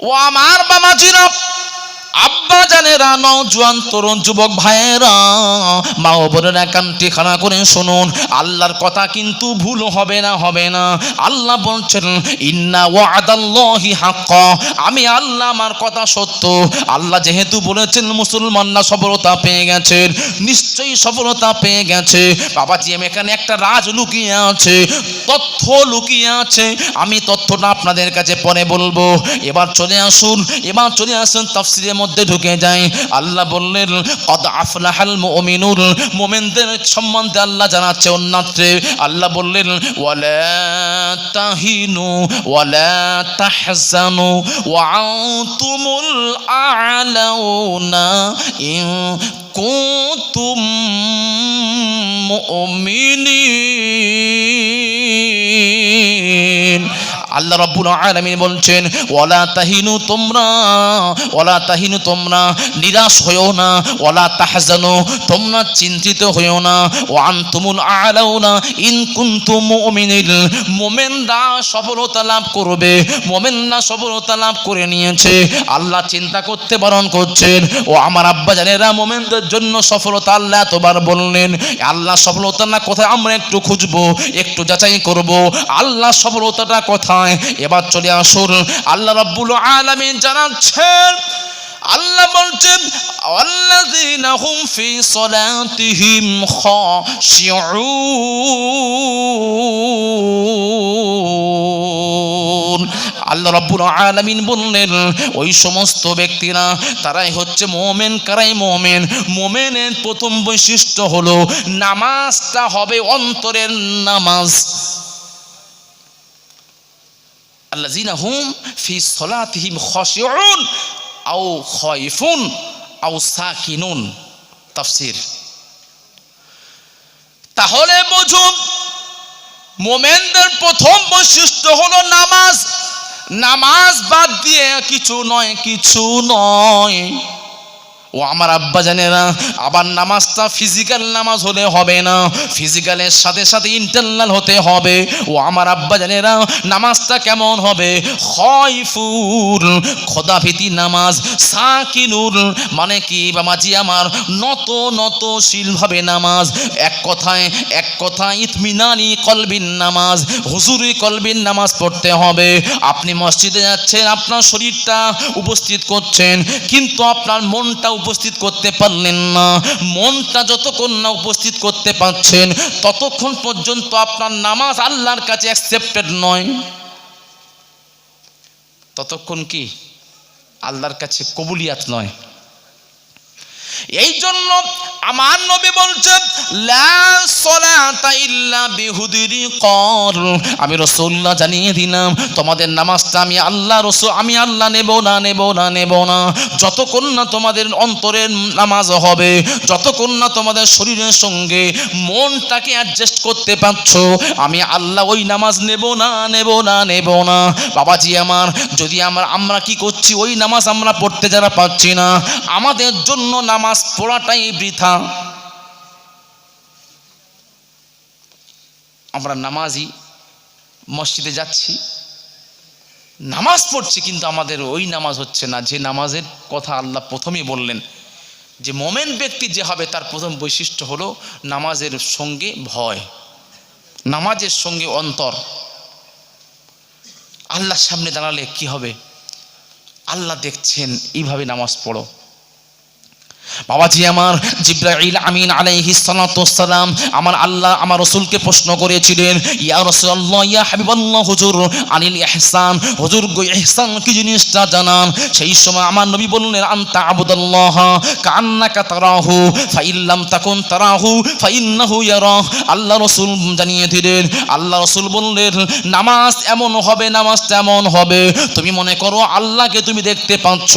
ও আমার বাবাজিরা, আব্বা জানেরা, নওজোয়ান তরুণ যুবক ভাইয়েরা, মা ও বোনেরা, কানটি খাড়া করে শুনুন, আল্লাহর কথা কিন্তু ভুল হবে না, হবে না। আল্লাহ বলছেন ইন্না ওয়াদাল্লাহি হাক্ক, আমি আল্লাহ আমার কথা সত্য। আল্লাহ যেহেতু বলেছেন মুসলমানরা সফলতা পেয়ে গেছে, নিশ্চয়ই সফলতা পেয়ে গেছে। বাবাজি, আমি এখানে একটা রাজ লুকিয়ে আছে, তথ্য লুকিয়ে আছে, আমি তথ্যটা আপনাদের কাছে পরে বলবো। এবার চলে আসুন তাফসীরের মধ্যে ঢুকে যাই। আল্লাহ বললেন কদ আফলাহাল মুমিনুন, মুমিনদের সম্বন্ধে আল্লাহ জানাচ্ছে অন্যত্রে। আল্লাহ বললেন ওয়ালা তাহিনু ওয়ালা তাহজানু ওয়া আনতুমুল আ'লাউনা ইন কুনতুম মুমিনিন। আল্লাহ রাব্বুল আলামিন বলছেন ওয়ালা তাহিনু, তোমরা নিরাশ হইও না, ওয়ালা তাহজানু, তোমরা চিন্তিত হইও না, ওয়া আনতুমুল আ'লাউনা ইন কুনতুম মুমিনিন, মুমিনরা সফলতা লাভ করবে, মুমিনরা সফলতা লাভ করে নিয়েছে। আল্লাহ চিন্তা করতে বারণ করছেন। ও আমার আব্বা জানেরা, মুমিনদের জন্য সফলতা আল্লাহ এতবার বললেন। আল্লাহ সফলতা না কোথায় আমরা একটু খুঁজবো, একটু যাচাই করব, আল্লাহ সফলতাটা কোথায়। এবার চলে আসুন, আল্লাহ রাব্বুল আলামিন জানাচ্ছেন, আল্লাহ বলছেন আল্লাযীনা হুম ফি সলাতিহিম খাশিউন। আল্লাহ রাব্বুল আলামিন বললেন ওই সমস্ত ব্যক্তিরা, তারাই হচ্ছে মুমিন। কারাই মুমিন? মুমিনের প্রথম বৈশিষ্ট্য হলো নামাজটা হবে অন্তরের নামাজ। আল্লাযীনা হুম ফি সলাতিহিম খাশিউন আও খায়ফুন আও সাকিনুন। তাফসীর। তাহলে বুঝুন, মুমিনদের প্রথম বৈশিষ্ট্য হলো নামাজ। নামাজ বাদ দিয়ে কিছু নয়। ও আমার আব্বা জানেরা, আবার নামাজটা ফিজিক্যাল নামাজ হলে হবে না, ফিজিক্যালের সাথে সাথে ইন্টারনাল হতে হবে। ও আমার আব্বা জানেরা, নামাজটা কেমন হবে? খায়ফুর, খোদাভীতি নামাজ। সাকিনুর মানে কি বাবাজি আমার? নতশীল ভাবে নামাজ। এক কথায় ইতমিনানি কলবিন নামাজ, হুজুরি কলবিন নামাজ পড়তে হবে। আপনি মসজিদে যাচ্ছেন, আপনার শরীরটা উপস্থিত করছেন, কিন্তু আপনার মনটা উপস্থিত করতে পারলেন না। মনটা যতক্ষণ না উপস্থিত করতে পারছেন, ততক্ষণ পর্যন্ত আপনার নামাজ আল্লাহর কাছে অ্যাকসেপ্টেড নয়। ততক্ষণ কি আল্লাহর কাছে কবুলিয়াত নয়। এই জন্য আমার নবী বলছেন লা সলাতা ইল্লা বিহুদিরি কর। আমি রাসূলুল্লাহ জানিয়ে দিলাম, তোমাদের নামাজটা আমি আল্লাহ নেব না যতক্ষণ না তোমাদের অন্তরের নামাজ হবে, যতক্ষণ না তোমাদের শরীরের সঙ্গে মনটাকে অ্যাডজাস্ট করতে পারছো, আমি আল্লাহ ওই নামাজ নেব না। বাবাজি আমার, যদি আমরা কি করছি, ওই নামাজ আমরা পড়তে যারা পাচ্ছি না, আমাদের জন্য নামাজ পড়াটাই বৃথা। আমরা নামাজি, মসজিদে যাচ্ছি, নামাজ পড়ছি, কিন্তু আমাদের ওই নামাজ হচ্ছে না যে নামাজের কথা আল্লাহ প্রথমেই বললেন যে মুমিন ব্যক্তি যে হবে তার প্রথম বৈশিষ্ট্য হলো নামাজের সঙ্গে ভয়, নামাজের সঙ্গে অন্তর। আল্লাহর সামনে দাঁড়ালে কি হবে? আল্লাহ দেখছেন, এইভাবে নামাজ পড়ো। বাবাজি আমার, জিবরাইল আমিন আলাইহিস সালাতু ওয়াস সালাম আমার রাসূলকে প্রশ্ন করেছিলেন, ইয়া রাসূলুল্লাহ, ইয়া হাবিবাল্লাহ, হুজুর আনিল ইহসান, হুজুর গো ইহসান কি জিনিসটা জানান। সেই সময় আমার নবী বললেন আনতা আবুদাল্লাহ কান্নাকা তারাহু ফাইল্লাম তাকুন তারাহু ফাইন্নাহু ইয়ারাহ। আল্লাহ রাসূল জানিয়ে দিলেন, আল্লাহ রাসূল বললেন নামাজটা এমন হবে, তুমি মনে করো আল্লাহকে তুমি দেখতে পাচ্ছ,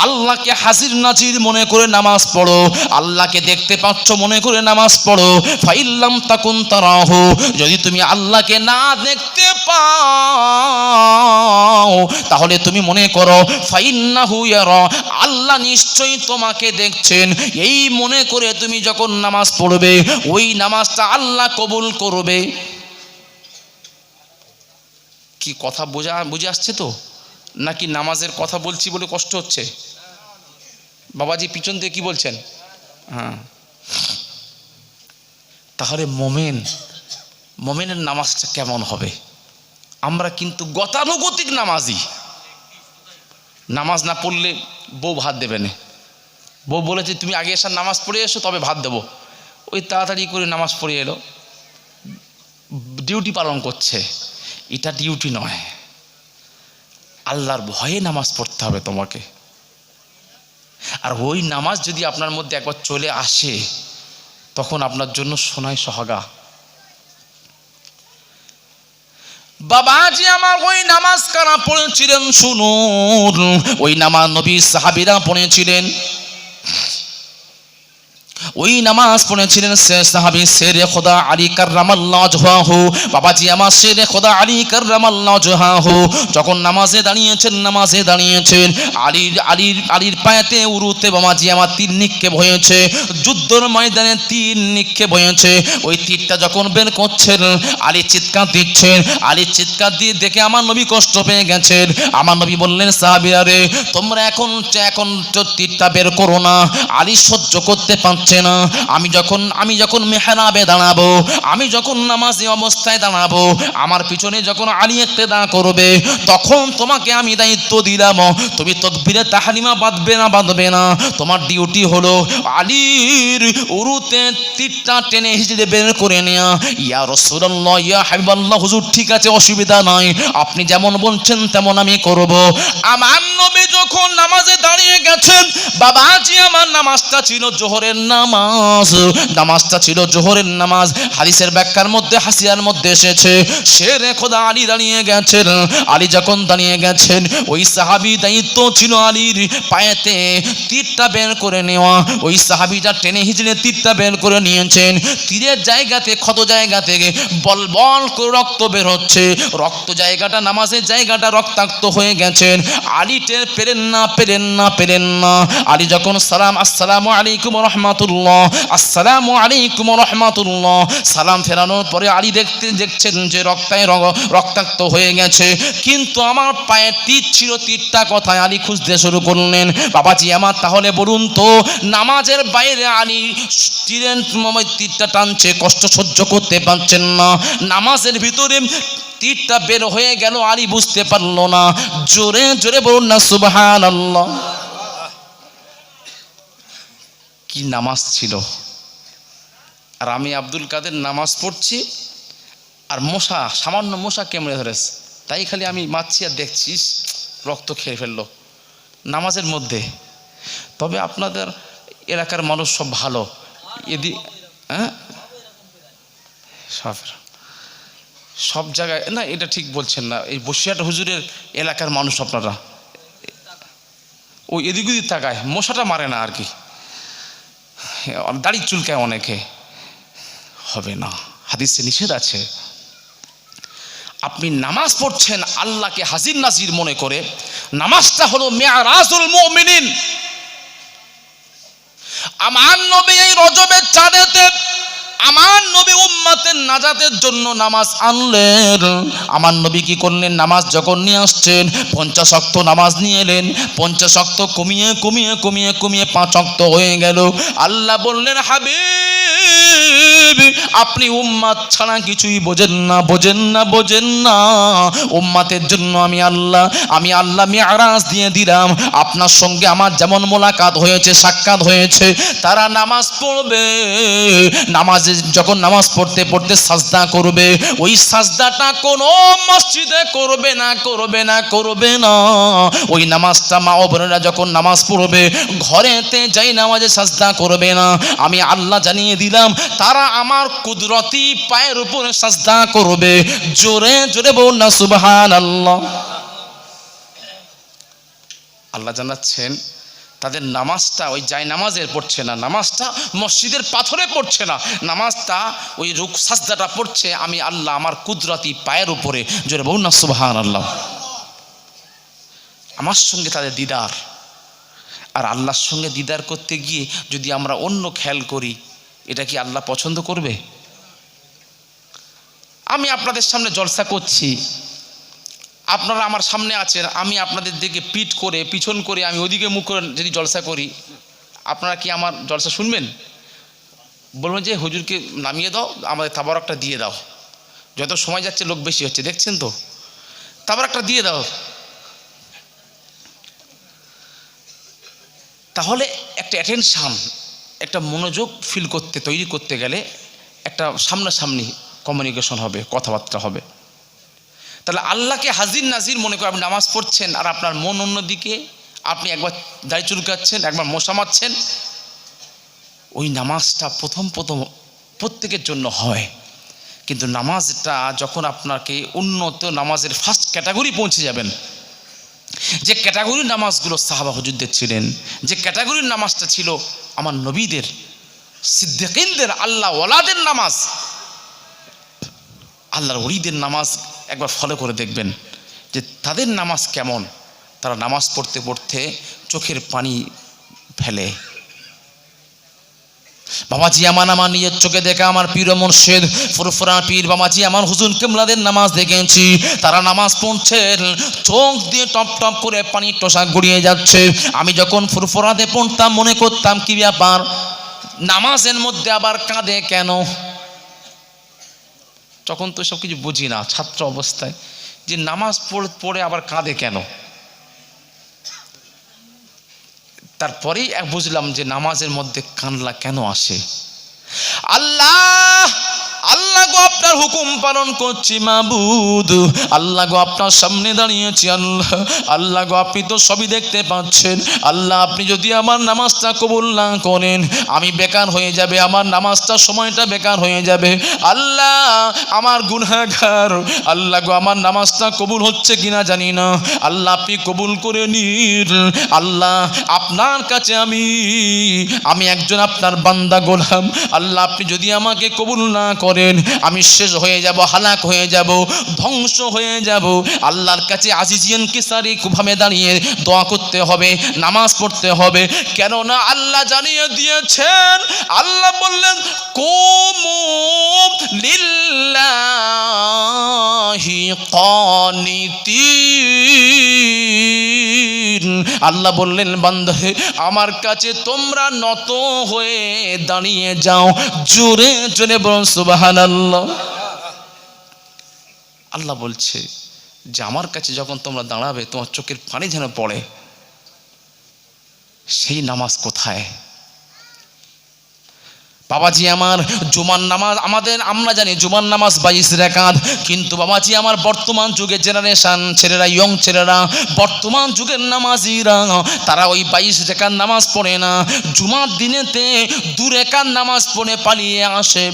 আল্লাহকে হাজির নাজির মনে করে নামাজ পড়ো, আল্লাহকে দেখতে পাচ্ছ মনে করে নামাজ পড়ো। ফাইল্লাম তাকুন তারাহু, যদি তুমি আল্লাহকে না দেখতে পাও তাহলে তুমি মনে করো ফাইন্নাহু ইয়ারা, আল্লাহ নিশ্চয়ই তোমাকে দেখছেন। এই মনে করে তুমি যখন নামাজ পড়বে, ওই নামাজটা আল্লাহ কবুল করবে। কি কথা বুঝে আসছে তো? নাকি নামাজের কথা বলছি বলে কষ্ট হচ্ছে? বাবাজি পিছন দিয়ে কি বলছেন? হ্যাঁ, তাহলে মোমেনের নামাজটা কেমন হবে? আমরা কিন্তু গতানুগতিক নামাজি। নামাজ না পড়লে বউ ভাত দেবে না। বউ বলেছে তুমি আগে এসে নামাজ পড়ে এসো তবে ভাত দেবো, ওই তাড়াতাড়ি করে নামাজ পড়ে এলো, ডিউটি পালন করছে। এটা ডিউটি নয়, আল্লাহর ভয়ে নামাজ পড়তে হবে তোমাকে। আর ওই নামাজ যদি আপনার মধ্যে একবার চলে আসে তখন আপনার জন্য সোনায় সোহাগা। বাবাজি আমার ওই নামাজ কারা পড়েছিলেন শুনুন। ওই নামাজ নবী সাহাবীরা পড়েছিলেন। ওই নামাজ পড়েছিলেন সাহাবী শেরে খোদা আলী কাররামাল্লাহু ওয়াজহাহু। বাবাজি আমার শেরে খোদা আলী কাররামাল্লাহু ওয়াজহাহু যখন নামাজে দাঁড়িয়েছেন আলীর পায়েতে উরুতে বাবাজি আমার তীর নিক্ষেপ হয়েছে। যুদ্ধের ময়দানে তীর নিক্ষেপ হয়েছে। ওই তীরটা যখন বের করছেন আলী চিৎকার দিচ্ছেন। আলী চিৎকার দিয়ে দেখে আমার নবী কষ্ট পেয়ে গেছেন। আমার নবী বললেন সাহাবীরা রে তোমরা এখন তীরটা বের করো না। আলী সহ্য করতে পারছে না। আমি যখন মেহরাবে দাঁড়াবো, আমি যখন নামাজি অবস্থায় দাঁড়াবো, আমার পিছনে যখন আলী ইক্তেদা করবে তখন তোমাকে আমি দায়িত্ব দিলাম তুমি তাকবীরে তাহরিমা বাঁধবে না। তোমার ডিউটি হলো আলীর উরুতে তীরটা টেনে হিজড়ে বের করে নেয়া। ইয়া রাসূলুল্লাহ ইয়া হাবিবাল্লাহ হুজুর ঠিক আছে অসুবিধা নাই, আপনি যেমন বলছেন তেমন আমি করব। আমার নবী যখন নামাজে দাঁড়িয়ে গেছেন বাবাজি আমার নামাজটা ছিল জোহরের নামাজটা ছিল জোহরের নামাজ। হাদিসের ব্যাখ্যার মধ্যে হাসিয়ার মধ্যে এসেছে শেরে খোদা আলী দাঁড়িয়ে গেছেন। আলী যখন দাঁড়িয়ে গেছেন ওই সাহাবী দায়িত্ব ছিল আলীর পায়েতে তীরটা বের করে নেওয়া। ওই সাহাবীটা টেনে হিজড়ে তীরটা বের করে নিয়েছেন। তীরের জায়গাতে ক্ষত জায়গা থেকে বল করে রক্ত বের হচ্ছে। রক্ত জায়গাটা নামাজের জায়গাটা রক্তাক্ত হয়ে গেছেন। আলী টের পেলেন না। আলী যখন সালাম আসসালামু আলাইকুম রাহমাতুল্লাহ, আসসালামু আলাইকুম রাহমাতুল্লাহ সালাম ফেরানোর পরে আলী দেখছেন যে রক্তাক্ত হয়ে গেছে, কিন্তু আমার পায়ে তীর ছিল, তীরটা কোথায়? আলী খুঁজতে শুরু করলেন। বাবাজি আমার তাহলে বলুন তো নামাজের বাইরে আলী তীরটা টানছে, কষ্ট সহ্য করতে পারছেন না। নামাজের ভিতরে তীরটা বের হয়ে গেল, আলী বুঝতে পারলো না। জোরে জোরে বলুন না সুবহানাল্লাহ। কি নামাজ ছিল! আর আমি আব্দুল কাদের নামাজ পড়ছি আর সামান্য মশা কেমড়ে ধরেছে, তাই খালি আমি মারছি আর দেখছিস রক্ত খেয়ে ফেললো নামাজের মধ্যে। তবে আপনাদের এলাকার মানুষ সব ভালো, হ্যাঁ সব জায়গায় না, এটা ঠিক বলছেন না। এই বসিরহাট হুজুরের এলাকার মানুষ আপনারা ওই এদিক ওদিক তাকায়, মশাটা মারে না আর কি, দাড়ি চুলকায় অনেকে, হবে না, হাদিসে নিষেধ আছে। আপনি নামাজ পড়ছেন আল্লাহকে হাজির নাজির মনে করে, নামাজটা হলো মিআরাজুল মুমিনিন। আমার নবী এই রজবের চাঁদেতে আমার নবী উম্মতের নাজাতের জন্য নামাজ আনলেন। আমার নবী কি করলেন? নামাজ যখন নিয়ে আসছেন 50 ওয়াক্ত নামাজ নিয়ে এলেন। 50 ওয়াক্ত কমিয়ে 5 ওয়াক্ত হয়ে গেল। আল্লাহ বললেন হাবিব আপনি উম্মত ছাড়া কিছুই বোঝেন না। উম্মতের জন্য আমি আল্লাহ মিআরাজ দিয়ে দিলাম। আপনার সঙ্গে আমার যেমন মোলাকাত হয়েছে, সাক্ষাৎ হয়েছে, তারা নামাজ পড়বে। যখন নামাজ পড়তে পড়তে সাজদা করবে, ওই সাজদাটা কোনো মসজিদে করবে না। ওই নামাজটা মা ও বোনেরা যখন নামাজ পড়বে ঘরেতে যাই নামাজে সাজদা করবে না। আমি আল্লাহ জানিয়ে দিলাম তারা আমার কুদরতি পায়ের উপরে সাজদা করবে। জোরে জোরে বলুন না সুবহানাল্লাহ। আল্লাহ জানাচ্ছেন তাদের নামাজটা ওই জায় নামাজের পড়ছে না, নামাজটা মসজিদের পাথরে পড়ছে না, নামাজটা ওই সাজদাটা পড়ছে আমি আল্লাহ আমার কুদরতি পায়ের উপরে। জোরে বলুন না সুবহানাল্লাহ। আমার সঙ্গে তাদের দিদার। আর আল্লাহর সঙ্গে দিদার করতে গিয়ে যদি আমরা অন্য খেয়াল করি, এটা কি আল্লাহ পছন্দ করবে? আমি আপনাদের সামনে জলসা করছি, আপনারা আমার সামনে আছেন, আমি আপনাদের দিকে পিঠ করে পিছন করে আমি ওদিকে মুখ করে যদি জলসা করি, আপনারা কি আমার জলসা শুনবেন? বলবেন যে হুজুরকে নামিয়ে দাও, আমাদের তাবারকটা দিয়ে দাও। যত সময় যাচ্ছে লোক বেশি হচ্ছে, দেখছেন তো, তাবারকটা দিয়ে দাও। তাহলে একটা অ্যাটেনশান, একটা মনোযোগ ফিল করতে তৈরি করতে গেলে একটা সামনাসামনি কমিউনিকেশন হবে, কথাবার্তা হবে। তাহলে আল্লাহকে হাজির নাজির মনে করে আপনি নামাজ পড়ছেন, আর আপনার মন অন্যদিকে, আপনি একবার দাড়ি চুলকাচ্ছেন, একবার মশা মারছেন। ওই নামাজটা প্রথম প্রত্যেকের জন্য হয়, কিন্তু নামাজটা যখন আপনাকে উন্নত নামাজের ফার্স্ট ক্যাটাগরি পৌঁছে যাবেন, যে ক্যাটাগরির নামাজগুলো সাহাবা হুজুরদের ছিলেন, যে ক্যাটাগরির নামাজটা ছিল আমার নবীদের, সিদ্দিকিনদের, আল্লাহ ওয়ালাদের নামাজ, আল্লাহর ওলিদের নামাজ একবার ফলো করে দেখবেন যে তাদের নামাজ কেমন। তারা নামাজ পড়তে পড়তে চোখের পানি ফেলে। বাবাজি আমার নিজের চোখে দেখা আমার পীর মুর্শিদ ফুরফুরা পীর বাবাজি আমার হুজুর কিবলাদের নামাজ দেখেছি। তারা নামাজ পড়ছেন, চোখ দিয়ে টপ টপ করে পানি টোসা গড়িয়ে যাচ্ছে। আমি যখন ফুরফুরাতে পড়তাম মনে করতাম কি ব্যাপার, নামাজের মধ্যে আবার কাঁদে কেন? তখন তো সব কিছু বুঝি না ছাত্র অবস্থায়, যে নামাজ পড়ে আবার কাঁদে কেন। তারপরেই বুঝলাম যে নামাজের মধ্যে কান্না কেন আসে। আল্লাহ আল্লাহ গো আপনার হুকুম পালন করছি মাবুদ, আল্লাহ গো আপনার সামনে দাঁড়িয়েছি, আল্লাহ আল্লাহ গো আপনি তো সবই দেখতে পাচ্ছেন। আল্লাহ আপনি যদি আমার নামাজটা কবুল না করেন আমি বেকার হয়ে যাবে, আমার নামাজটা সময়টা বেকার হয়ে যাবে। আল্লাহ আমার গুনাহগার, আল্লাহ গো আমার নামাজটা কবুল হচ্ছে কিনা জানি না, আল্লাহ আপনি কবুল করে নিন। আল্লাহ আপনার কাছে আমি একজন আপনার বান্দা গোলাম, আল্লাহ আপনি যদি আমাকে কবুল না করেন আমি শেষ হয়ে যাব, হালাক হয়ে যাব, ধ্বংস হয়ে যাব। আল্লাহর কাছে আজিজিয়ান কিসারি ভাবে দাঁড়িয়ে দোয়া করতে হবে, নামাজ পড়তে হবে। কেননা আল্লাহ জানিয়ে দিয়েছেন, আল্লাহ বললেন কুমু লিল্লাহি কানিতিন। আল্লাহ বললেন বান্দা আমার কাছে তোমরা নত হয়ে দাঁড়িয়ে যাও। জোরে জোরে বলুন সুবহানাল্লাহ। আল্লাহ বলছে যে আমার কাছে যখন তোমরা দাঁড়াবে তোমার চোখের পানি যেন পড়ে। সেই নামাজ কোথায়? বাবাজি আমার জুমার নামাজ আমরা জানি জুমার নামাজ 22 রাকাত, কিন্তু বাবাজি আমার বর্তমান যুগের জেনারেশন ছেলেরা, ইয়ং ছেলেরা, বর্তমান যুগের নামাজিরা তারা ওই 22 রাকাত নামাজ পড়ে না, জুমার দিনেতে 2 রাকাত নামাজ পড়ে পালিয়ে আসে।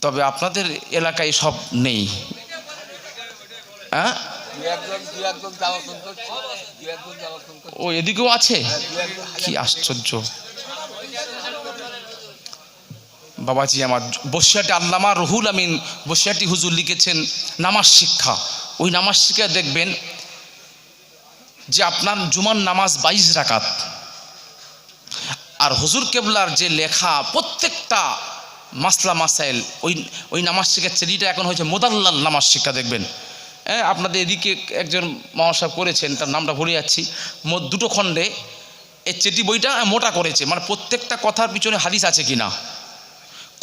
তবে আপনাদের এলাকায় সব নেই, হ্যাঁ ও এদিকেও আছে, কি আশ্চর্য। বাবাজি আমার বসিয়াটি আল্লামা রুহুল আমিন বসিয়াটি হুজুর লিখেছেন নামাজ শিক্ষা। ওই নামাজ শিক্ষা দেখবেন যে আপনার জুমার নামাজ 22 রাকাত, আর হুজুর কেবলার যে লেখা প্রত্যেকটা মাসলা মাসাইল ওই নামাজ শিক্ষার চেরিটা এখন হয়েছে মোদাল্লাল নামাজ শিক্ষা। দেখবেন আপনাদের এদিকে একজন মহাশয় করেছেন, তার নামটা ভুলে যাচ্ছি, 2 খণ্ডে এই চেটি বইটা মোটা করেছে, মানে প্রত্যেকটা কথার পিছনে হাদিস আছে কিনা,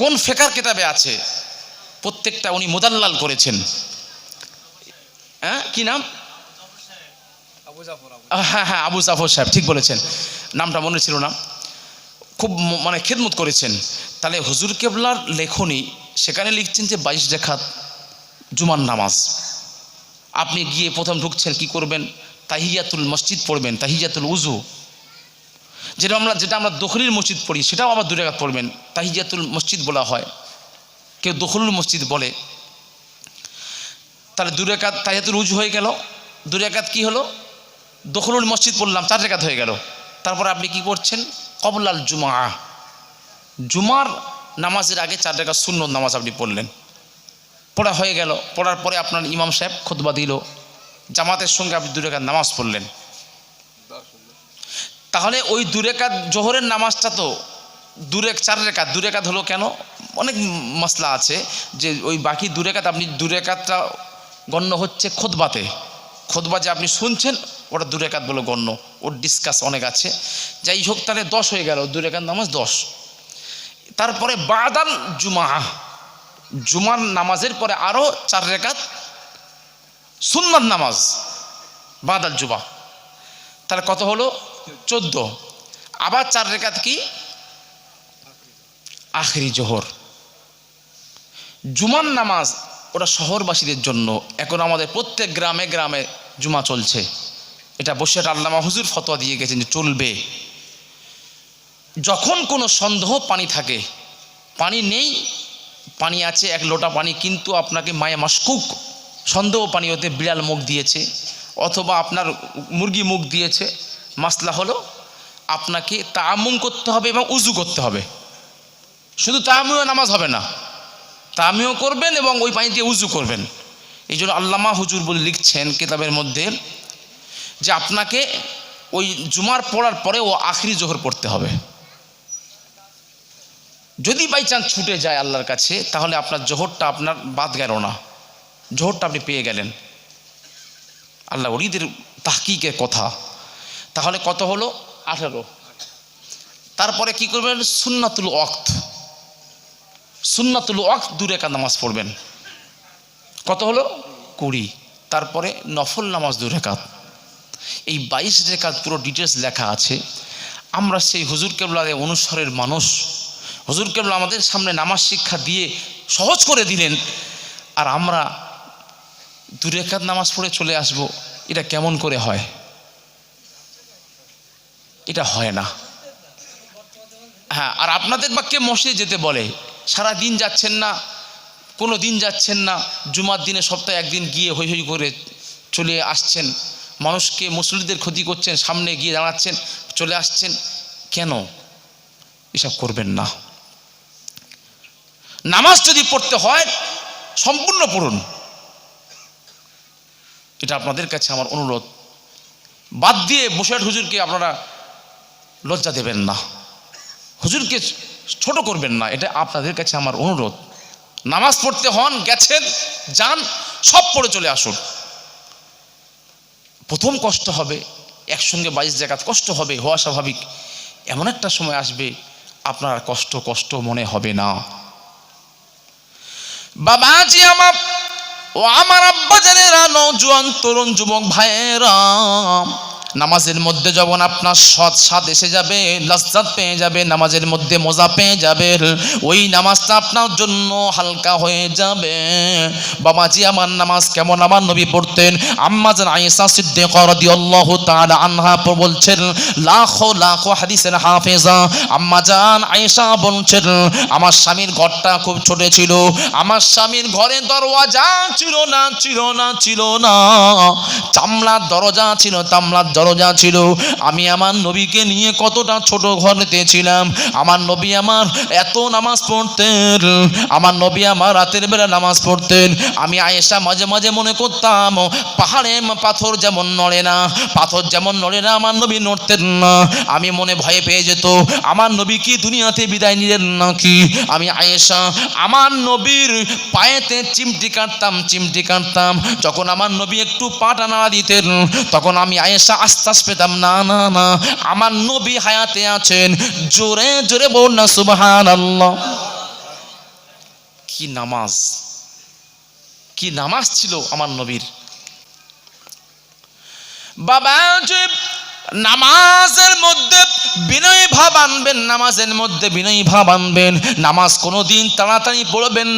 কোন ফেকার কিতাবে আছে, প্রত্যেকটা উনি মোদাল্লাল করেছেন। কি নাম? হ্যাঁ আবু জাফর সাহেব, ঠিক বলেছেন, নামটা মনে ছিল না। খুব মানে খেদমত করেছেন। তাহলে হুজুর কেবলার লেখনী সেখানে লিখছেন যে 22 রাকাত জুমার নামাজ। আপনি গিয়ে প্রথম ঢুকছেন কি করবেন? তাহিয়াতুল মসজিদ পড়বেন, তাহিয়াতুল উজু, যেটা আমরা দখলিল মসজিদ পড়ি সেটাও আবার 2 রাকাত পড়বেন। তাহিয়াতুল মসজিদ বলা হয়, কেউ দখলুল মসজিদ বলে। তাহলে 2 রাকাত তাহিয়াতুল উজু হয়ে গেল, 2 রাকাত কি হলো? দখলুল মসজিদ পড়লাম, 4 রাকাত হয়ে গেল। তারপর আপনি কি করছেন? কবলাল জুমা, জুমার নামাজের আগে 4 রাকাত সুন্নত নামাজ আপনি পড়লেন, পড়া হয়ে গেল। পড়ার পরে আপনার ইমাম সাহেব খুতবা দিল, জামাতের সঙ্গে আপনি 2 রাকাত নামাজ পড়লেন। তাহলে ওই 2 রাকাত জোহরের নামাজটা তো চার রেখাত, 2 রেখাত হলো কেন, অনেক মশলা আছে যে ওই বাকি 2 রেখাত, আপনি 2 রেখাতটা গণ্য হচ্ছে খোদবা যে আপনি শুনছেন ওটা 2 রেখাত বলে গণ্য, ওর ডিসকাস অনেক আছে। যাই হোক, তাহলে 10 হয়ে গেল, 2 রেখাত নামাজ 10। তারপরে বাদাল জুমার নামাজের পরে আরও 4 রেখাত সুন্নাত নামাজ বাদাল জুমা, তাহলে কত হলো 14। আবার 4 রেখাত কি আখরি জোহর। জুমার নামাজ ওটা শহরবাসীদের জন্য, এখন আমাদের প্রত্যেক গ্রামে গ্রামে জুমা চলছে, এটা বসিরহাট আল্লামা হুজুর ফতোয়া দিয়ে গেছেন যে চলবে। যখন কোনো সন্দেহ পানি থাকে, পানি নেই, পানি আছে 1 লোটা পানি, কিন্তু আপনাকে মায়ে মাশকুক সন্দেহ পানি হতে বিড়াল মুখ দিয়েছে অথবা আপনার মুরগি মুখ দিয়েছে, মাসলা হলো আপনাকে তায়াম্মুম করতে হবে এবং উজু করতে হবে। শুধু তায়াম্মুমে নামাজ হবে না, তায়াম্মুমও করবেন এবং ওই পানি দিয়ে উজু করবেন। এই জন্য আল্লামা হুজুর বলে লিখছেন কিতাবের মধ্যে যে আপনাকে ওই জুমার পড়ার পরে ও আখরি জোহর পড়তে হবে। যদি বাই চান্স ছুটে যায় আল্লাহর কাছে, তাহলে আপনার জোহরটা আপনার বাদ গেল না, জোহরটা আপনি পেয়ে গেলেন। আল্লাহ ওলিদের তাহকিকের কথা। তাহলে কত হলো 18। তারপরে কি করবেন, সুন্নাতুল ওয়াক্ত 2 রেখাত নামাজ পড়বেন, কত হলো 20। তারপরে নফল নামাজ 2 রেখাত। এই 22 রেখাত পুরো ডিটেলস লেখা আছে। আমরা সেই হুজুর কেবলার অনুসারের মানুষ, হুজুর কেবলা আমাদের সামনে নামাজ শিক্ষা দিয়ে সহজ করে দিলেন, আর আমরা 2 রেখাত নামাজ পড়ে চলে আসব, এটা কেমন করে হয়? এটা হয় না। হ্যাঁ, আর আপনাদের বাক্যে মসজিদে যেতে বলে, সারা দিন যাচ্ছেন না, কোনো দিন যাচ্ছেন না, জুমার দিনে সপ্তাহে 1 দিন গিয়ে হৈ হৈ করে চলে আসছেন, মানুষকে মুসল্লিদের ক্ষতি করছেন, সামনে গিয়ে দাঁড়াচ্ছেন, চলে আসছেন, কেন? এসব করবেন না। নামাজ যদি পড়তে হয় সম্পূর্ণ পড়ুন, এটা আপনাদের কাছে আমার অনুরোধ। বাদ দিয়ে বসিরহাট হুজুরকে আপনারা লজ্জা দেবেন না, হুজুরকে ছোট করবেন না, এটা আপনাদের কাছে আমার অনুরোধ। নামাজ পড়তে হন, গেছেন, যান, সব পড়ে চলে আসুন। প্রথম কষ্ট হবে, একসঙ্গে 22 রেখাত কষ্ট হবে, হওয়া স্বাভাবিক। এমন একটা সময় আসবে আপনার কষ্ট মনে হবে না। বাবাজি আমার ও আমার আব্বা জানেরা, নওজোয়ান তরুণ যুবক ভাইয়েরা, নামাজের মধ্যে যখন আপনার স্বাদ এসে যাবে, লজ্জাত পেয়ে যাবে, নামাজের মধ্যে মজা পেয়ে যাবে, ওই নামাজটা আপনার জন্য হালকা হয়ে যাবে। বাবাজি আমার নামাজ কেমন আমার নবী পড়তেন? আম্মা জান আয়েশা সিদ্দিকা রাদিয়াল্লাহু তাআলা আনহা বলছেন, লাখো লাখো হাদিসের হাফেজা আম্মা জান আয়েশা বলছেন, আমার স্বামীর ঘরটা খুব ছোট ছিল, আমার স্বামীর ঘরে দরওয়াজা ছিল না, চামড়ার দরজা ছিল, দরজা ছিল। আমি আমার নবীকে নিয়ে কতটা ছোট ঘরেতে ছিলাম। আমার নবী আমার এত নামাজ পড়তেন, আমার নবী আমার রাতের বেলা নামাজ পড়তেন। আমি আয়েশা মাঝে মাঝে মনে করতাম, পাহাড়ে পাথর যেমন নড়ে না, আমার নবী নড়তেন না। আমি মনে ভয়ে পেয়ে যেত, আমার নবী কি দুনিয়াতে বিদায় নিলেন নাকি। আমি আয়েশা আমার নবীর পায়েতে চিমটি কাটতাম। যখন আমার নবী একটু পাটা নাড়া দিতেন, তখন আমি আয়েশা আশ্বাস পেতাম, না আমার নবী হায়াতে আছেন। জোরে জোরে বলুন না সুবহানাল্লাহ। কি নামাজ ছিল আমার নবীর। বাবা নামাজের মধ্যে বিনয়ী ভাব আনবেন, নামাজ কোনোদিন তাড়াতাড়ি পড়বেন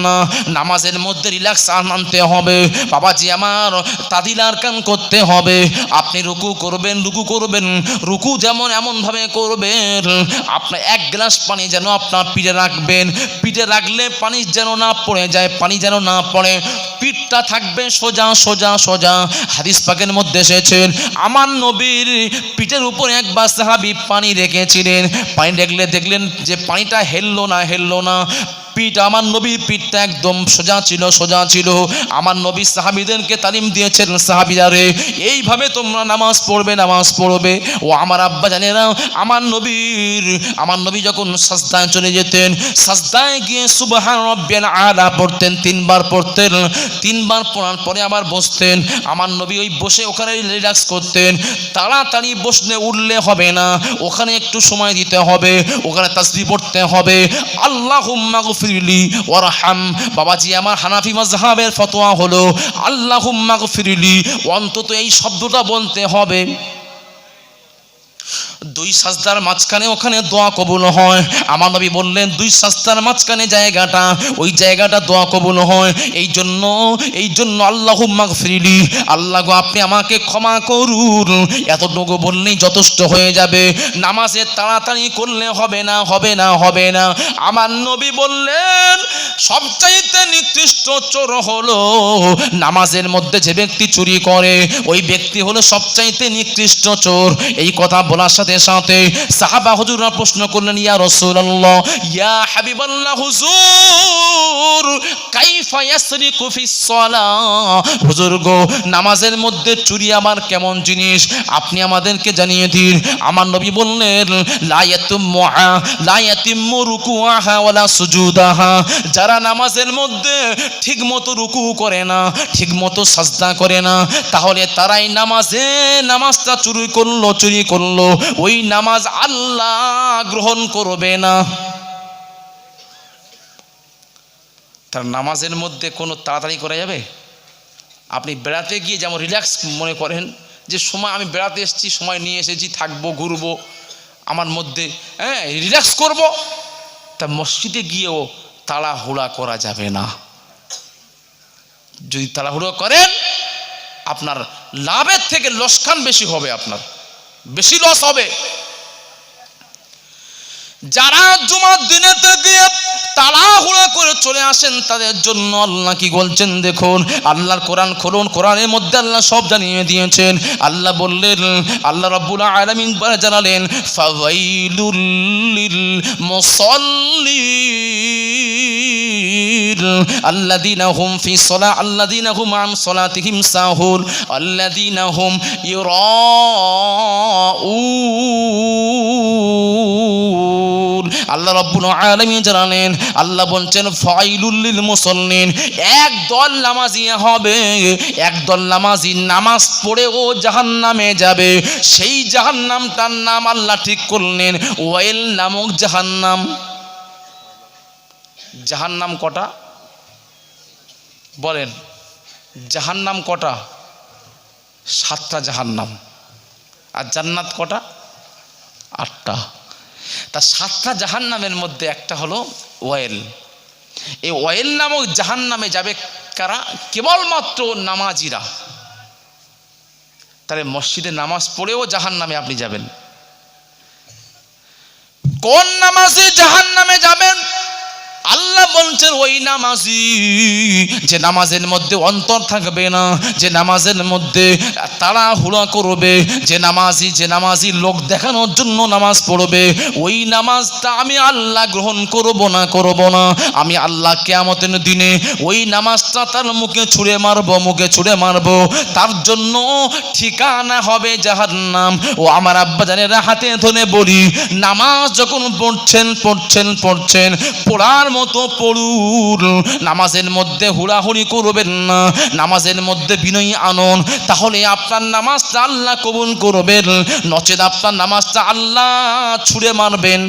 না, নামাজের মধ্যে রিল্যাক্স আনতে হবে। বাবাজি আমার তাদিলার কাম করতে হবে। আপনি রুকু করবেন, রুকু যেমন এমনভাবে করবেন, আপনার 1 গ্লাস পানি যেন আপনার পিঠে রাখলে পানি যেন না পড়ে যায়, পিঠটা থাকবে সোজা। হাদিস পাকের মধ্যে এসেছেন, আমার নবীর পিঠের উপরে একবার সাহাবী পানি রেখেছিলেন, পানি দেখলেন যে পানিটা হেললো না, পিঠ, আমার নবীর পিঠটা একদম সোজা ছিল, সোজা ছিল। আমার নবী সাহাবীদেরকে তালিম দিয়েছেন, সাহাবীরা রে এইভাবে তোমরা নামাজ পড়বে, নামাজ পড়বে। ও আমার আব্বা জানেরা, আমার নবী যখন সাজদায় চলে যেতেন, সাজদায় গিয়ে সুবহান রাব্বিয়াল আলা পড়তেন, 3 বার পড়তেন। 3 বার পড়ার পরে আবার বসতেন। আমার নবী ওই বসে ওখানে রিল্যাক্স করতেন। তাড়াতাড়ি বসলে উঠলে হবে না, ওখানে একটু সময় দিতে হবে, ওখানে তাসবিহ পড়তে হবে। আল্লাহুম্মা গফিরলি ওয়ারহাম। বাবাজি, আমার হানাফি মাযহাবের ফতোয়া হলো আল্লাহুম্মা গফিরলি, অন্তত এই শব্দটা বলতে হবে। 2 সাজদার মাঝখানে ওখানে দোয়া কবুল হয়। আমার নবী বললেন 2 সাজদার মাঝখানে জায়গাটা, ওই জায়গাটা দোয়া কবুল হয়। এই জন্য আল্লাহুম্মা গফিরলি, আল্লাহ গো আপনি আমাকে ক্ষমা করুন, এতটুকু বললেই যথেষ্ট হয়ে যাবে। নামাজে তাড়াতাড়ি করলে হবে না, হবে না, হবে না। আমার নবী বললেন সবচাইতে নিকৃষ্ট চোর হলো নামাজের মধ্যে যে ব্যক্তি চুরি করে, ওই ব্যক্তি হলো সবচাইতে নিকৃষ্ট চোর। এই কথা বলার সাথে সাথে সাহাবা হুজুররা প্রশ্ন করলেন, ইয়া রাসূলুল্লাহ, ইয়া হাবিবাল্লাহ হুজুর, কাইফা ইয়াসরিকু ফিস সালাহ? হুজুর গো, নামাজের মধ্যে চুরি আবার কেমন জিনিস আপনি আমাদেরকে জানিয়ে দিন। আমার নবী বললেন লা ইয়াতিম্মু রুকুআহা ওয়ালা সুজুদাহা, যারা নামাজের মধ্যে ঠিকমতো রুকু করে না, ঠিকমতো সাজদা করে না, তাহলে তারাই নামাজটা চুরি করলো, ওই নামাজ আল্লাহ গ্রহণ করবে না। তার নামাজের মধ্যে কোনো তাড়াতাড়ি করা যাবে? আপনি বেড়াতে গিয়ে যেমন রিল্যাক্স মনে করেন যে সময় আমি বেড়াতে এসেছি, সময় নিয়ে এসেছি, থাকবো, ঘুরবো, আমার মধ্যে রিল্যাক্স করব, তা মসজিদে গিয়েও তাড়াহুড়া করা যাবে না। যদি তাড়াহুড়ো করেন আপনার লাভের থেকে লোকসান বেশি হবে, আপনার বেশি লস হবে। যারা জুমার দিনেতে গিয়ে তাড়াহুড়া করে চলে আসেন তাদের জন্য আল্লাহ কি বলছেন দেখুন। আল্লাহর কোরআন খুলুন, কোরআনের মধ্যে আল্লাহ সব জানিয়ে দিয়েছেন। আল্লাহ বললেন, আল্লাহ রাব্বুল আলামিন জানালেন, ফাওয়াইলুল লিল মুসাল্লিন আল্লাযীনা হুম ফি সালাহ আল্লাযীনা হুম আন সালাতিহিম সাহুন আল্লাযীনা হুম ইরাউন। আল্লাহ রাব্বুল আলামিন জানালেন, আল্লাহ বলছেন ফাইলুল লিল মুসাল্লিন, একদল নামাজি হবে, একদল নামাজি নামাজ পড়ে ও জাহান্নামে যাবে। সেই জাহান্নামটার নাম আল্লাহ ঠিক করলেন ওয়াইল নামক জাহান্নাম। জাহান্নাম কটা বলেন? জাহান্নাম কটা? 7টা জাহান্নাম। আর জান্নাত কটা? 8টা। তা 7টা জাহান্নামের মধ্যে একটা হলো ওয়াইল। এই ওয়াইল নামক জাহান্নামে যাবে কারা? কেবলমাত্র নামাজিরা। তাহলে মসজিদে নামাজ পড়েও জাহান্নামে আপনি যাবেন। কোন নামাজি জাহান্নামে যাবেন? আল্লাহ বলছেন ওই নামাজি যে নামাজের মধ্যে অন্তর থাকবে না, যে নামাজের মধ্যে তাড়াহুড়া করবে, যে নামাজি লোক দেখানোর জন্য নামাজ পড়বে, ওই নামাজটা আমি আল্লাহ গ্রহণ করব না। আমি আল্লাহ কিয়ামতের দিনে ওই নামাজটা তার মুখে ছুঁড়ে মারবো, তার জন্য ঠিকানা হবে জাহান্নাম। ও আমার আব্বা জানেরা, হাতে ধরে বলি, নামাজ যখন পড়ছেন পড়ার মতো পড়ুন। নামাজের মধ্যে হুড়াহুড়ি করবেন না, নামাজের মধ্যে বিনয়ী আনন, তাহলে আপনার নামাজটা আল্লাহ কবুল করবেন, নচেত আপনার নামাজটা আল্লাহ ছুঁড়ে মারবেন।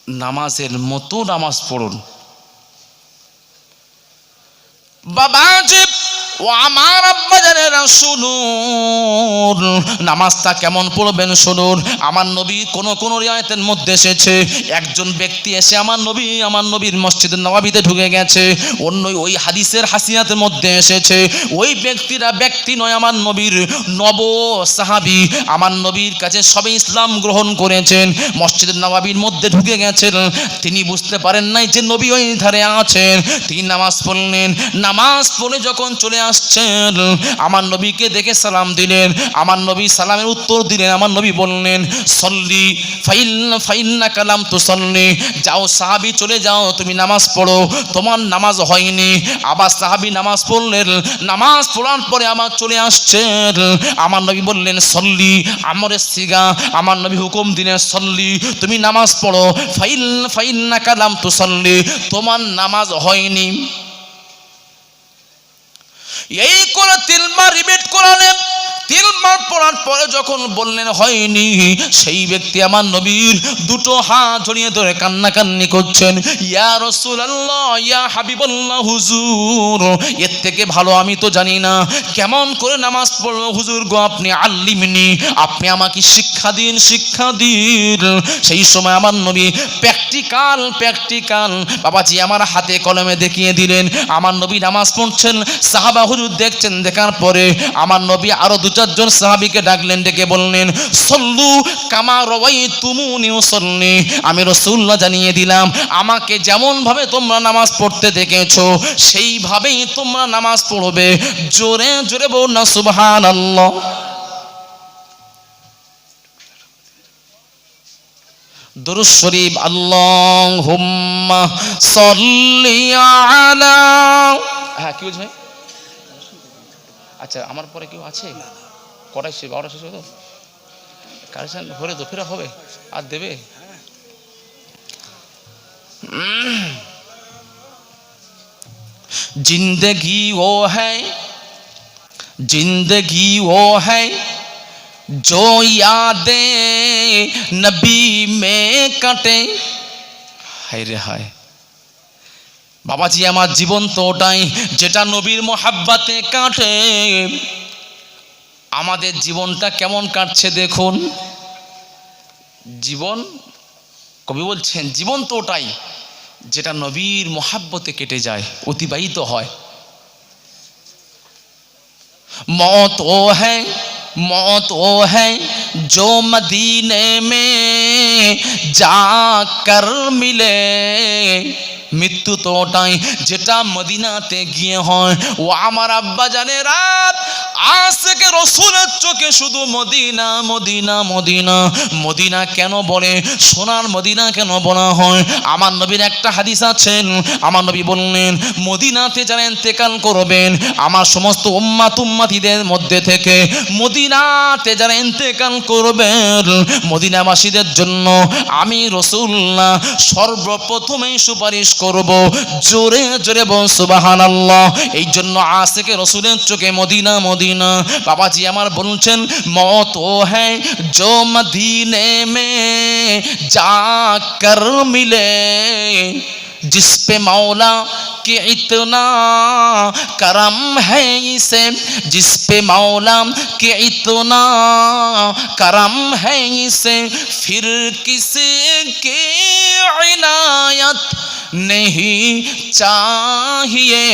নামাজের মতো নামাজ পড়ুন বাবাজি। ও আমার আব্বা জানেরা শুনুন, নামাজটা কেমন পড়বেন শুনুন। আমার নবী কোন রিওয়ায়াতের মধ্যে এসেছে, একজন ব্যক্তি এসে আমার নবীর মসজিদে নববীতে ঢুকে গেছে। অন্য ওই হাদিসের হাসিয়াতের মধ্যে এসেছে, ওই ব্যক্তি নয়, আমার নবীর নব সাহাবী, আমার নবীর কাছে সবে ইসলাম গ্রহণ করেছেন, মসজিদের নববীর মধ্যে ঢুকে গেছেন। তিনি বুঝতে পারেন নাই যে নবী ওই ধারে আছেন। তিনি নামাজ পড়লেন, নামাজ পড়ে যখন চলে আসছেন। আমার নবীকে দেখে সালাম দিলেন। আমার নবী সালামের উত্তর দিলেন। আমার নবী বললেন, সল্লি ফাইন্নাকা লাম তুসাল্লি, যাও সাহাবী চলে যাও, তুমি নামাজ পড়ো, তোমার নামাজ হয়নি। আবার সাহাবী নামাজ পড়লেন। নামাজ পড়ার পরে আমার চলে আসছেন। আমার নবী বললেন সল্লি, আমরের সিগা। আমার নবী হুকুম দিলেন সল্লি, তুমি নামাজ পড়ো। ফাইন্নাকা লাম তুসাল্লি, তোমার নামাজ হয়নি। এই করে তিনবার রিপিট করালেন। তিনবার পড়ার পরে যখন বললেন হয়নি, সেই ব্যক্তি আমার নবীর দুটো হাত জড়িয়ে ধরে কান্নাকান্নি করছেন, ইয়া রাসূলুল্লাহ, ইয়া হাবিবাল্লাহ, হুজুর এর থেকে ভালো আমি তো জানি না কেমন করে নামাজ পড়বো, হুজুর গো আপনি আল্লিমনি, আপনি আমাকে শিক্ষা দিন, শিক্ষা দিন। সেই সময় আমার নবী প্র্যাকটিক্যাল বাবাজি আমার হাতে কলমে দেখিয়ে দিলেন। আমার নবী নামাজ পড়ছেন, সাহাবা হুজুর দেখছেন। দেখার পরে আমার নবী আরো দু চারজন সাহাবীকে ডাকলেন, ডেকে বললেন, সল্লু কামা রাওয়াইতুমুনি উসাল্লি, আমি রাসূলুল্লাহ জানিয়ে দিলাম, আমাকে যেমন ভাবে তোমরা নামাজ পড়তে দেখেছো সেইভাবেই তোমরা নামাজ পড়বে। জোরে জোরে বলুন না সুবহানাল্লাহ। দুরূদ শরীফ, আল্লাহুম্মা সাল্লি আলা। হ্যাঁ কি বলছ ভাই? আচ্ছা আমার পরে কেউ আছে? কটাই শেষ? 12টা শেষ হবে তো? কারেকশন হলে তো ফেরা হবে আর দেবে। जिंदगी वो है जो यादें नबी में कटे। हाय रे हाय বাবাজি, আমার জীবন তো ওটাই যেটা নবীর মোহাব্বতে কাটে। আমাদের জীবনটা কেমন কাটছে দেখুন। জীবন, কবি বলছেন, জীবন তো ওটাই যেটা নবীর মোহাব্বতে কেটে যায়, অতিবাহিত হয়। मौत वो है जो मदीने में जाकर मिले। মৃত্যু তো ওটাই যেটা মদিনাতে গিয়ে হয়। ও আমার আব্বা জানে রাত আশিকে রাসূলের চোখে শুধু মদিনা মদিনা মদিনা মদিনা কেন বলে, সোনার মদিনা কেন বলা হয়? আমার নবীর একটা হাদিস আছেন, আমার নবী বললেন, মদিনাতে যারা ইন্তেকাল করবেন, আমার সমস্ত উম্মাতিদের মধ্যে থেকে মদিনাতে যারা ইন্তেকাল করবেন, মদিনাবাসীদের জন্য আমি রাসূলুল্লাহ সর্বপ্রথমেই সুপারিশ করব। জোরে জোরে বল সুবহানাল্লাহ। এই জন্য আশিকে রাসূলের চোখে মদিনা মদিনা। বাবাজি আমার বলছেন, মौत वो है जो मदीने में जाकर मिले, जिस पे मौला कि इतना करम है इसे, जिस पे मौला कि इतना करम है इसे, फिर किसी की इनायत नहीं चाहिए।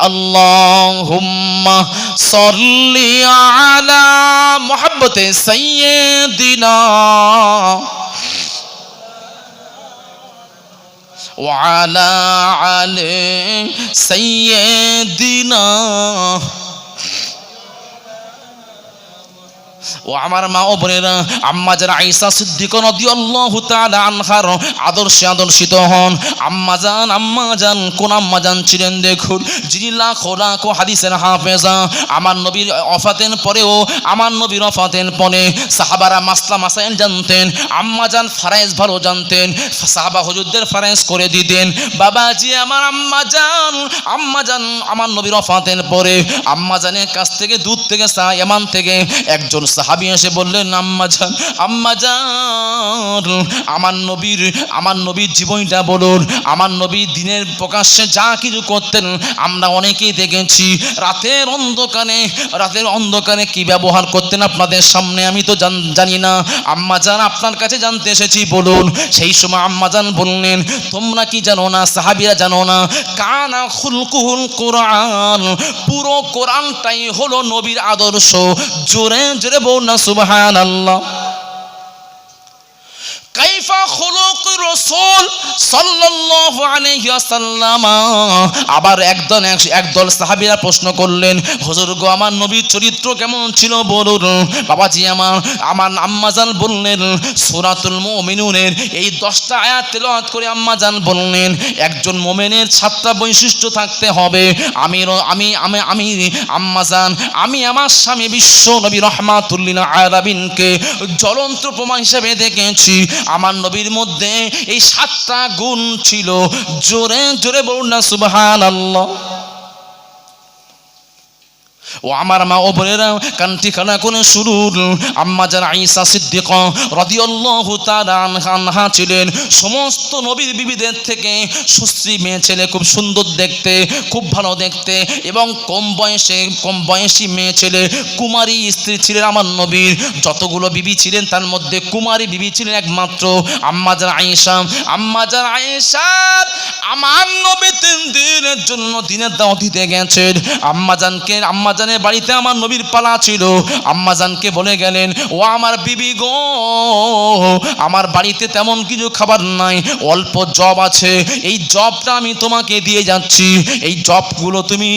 अल्लाहुम्मा सल्ली अला मोहब्बते सय्यदिना وعلى آله سيدنا। ও আমার মা ও বোনেরা, আম্মা জান আয়েশা সিদ্দিকা রাদিয়াল্লাহু তাআলা আনহার আদর্শে আদর্শিত হন। আম্মা জান কোন আম্মা জান ছিলেন দেখুন, যিনি লাখো লাখো হাদিসের হাফেজা। আমার নবীর ওফাতের পরেও, আমার নবীর ওফাতের পরে সাহাবারা মাসলা মাসাইল জানতেন। আম্মা জান ফরজ ভালো জানতেন, সাহাবা হুজুরদের ফরজ করে দিতেন। বাবাজি আমার আম্মা জান আমার নবীর ওফাতের পরে আম্মা জানের কাছ থেকে দূর থেকে ইয়ামান থেকে একজন সাহাবী এসে বললেন, আম্মা জান আমার নবীর জীবনটা বলুন। আমার নবী দিনের প্রকাশ্যে যা কিছু করতেন আমরা অনেকেই দেখেছি। রাতের অন্ধকারে কি ব্যবহার করতেন আপনাদের সামনে আমি তো জানি না। আম্মা জান আপনার কাছে জানতে এসেছি, বলুন। সেই সময় আম্মা জান বললেন, তোমরা কি জানো না, সাহাবীরা জানো না, কানা খুলকুল কোরআন, পুরো কোরআনটাই হলো নবীর আদর্শ। জোরে জোরে বলুন না সুবহানাল্লাহ। কাইফা খলুক রাসূল সাল্লাল্লাহু আলাইহি ওয়াসাল্লাম। আবার একদল সাহাবীরা প্রশ্ন করলেন, হুজুর গো আমার নবীর চরিত্র কেমন ছিল বলুন। বাবাজি আমার আম্মাজান বললেন সূরাতুল মুমিনুনের এই 10টা আয়াত তেলাওয়াত করে আম্মাজান বললেন একজন মুমিনের 7টা বৈশিষ্ট্য থাকতে হবে। আমি আম্মাজান আমি আমার স্বামী বিশ্ব নবী রাহমাতুল লিল আলামিনকে জ্বলন্ত প্রমাণ হিসেবে দেখেছি। আমার নবীর মধ্যে এই 7টা গুণ ছিল। জোরে জোরে বলুন না সুবহানাল্লাহ। ও আমার মা ও বোনেরা কান্তি খানা করে শুরুর আম্মাজান আয়েশা সিদ্দিকা রাদিয়াল্লাহু তাআলা আনহা ছিলেন সমস্ত নবীর বিবিদের থেকে সুশ্রী মেয়ে ছেলে, খুব সুন্দর দেখতে, খুব ভালো দেখতে, এবং কম বয়সী মেয়ে ছেলে, কুমারী স্ত্রী ছিলেন আমার নবীর। যতগুলো বিবি ছিলেন তার মধ্যে কুমারী বিবি ছিলেন একমাত্র আম্মাজান আয়েশা। আম্মাজান আয়েশা আমার নবী 3 দিনের জন্য দিনের দাওয়াত দিতে গেছেন। আম্মাজানের বাড়িতে আমার নবীর পালা ছিল। আম্মাজানকে বলে গেলেন, ও আমার বিবি গো, আমার বাড়িতে তেমন কিছু খাবার নাই, অল্প জব আছে, এই জবটা আমি তোমাকে দিয়ে যাচ্ছি। এই জবগুলো তুমি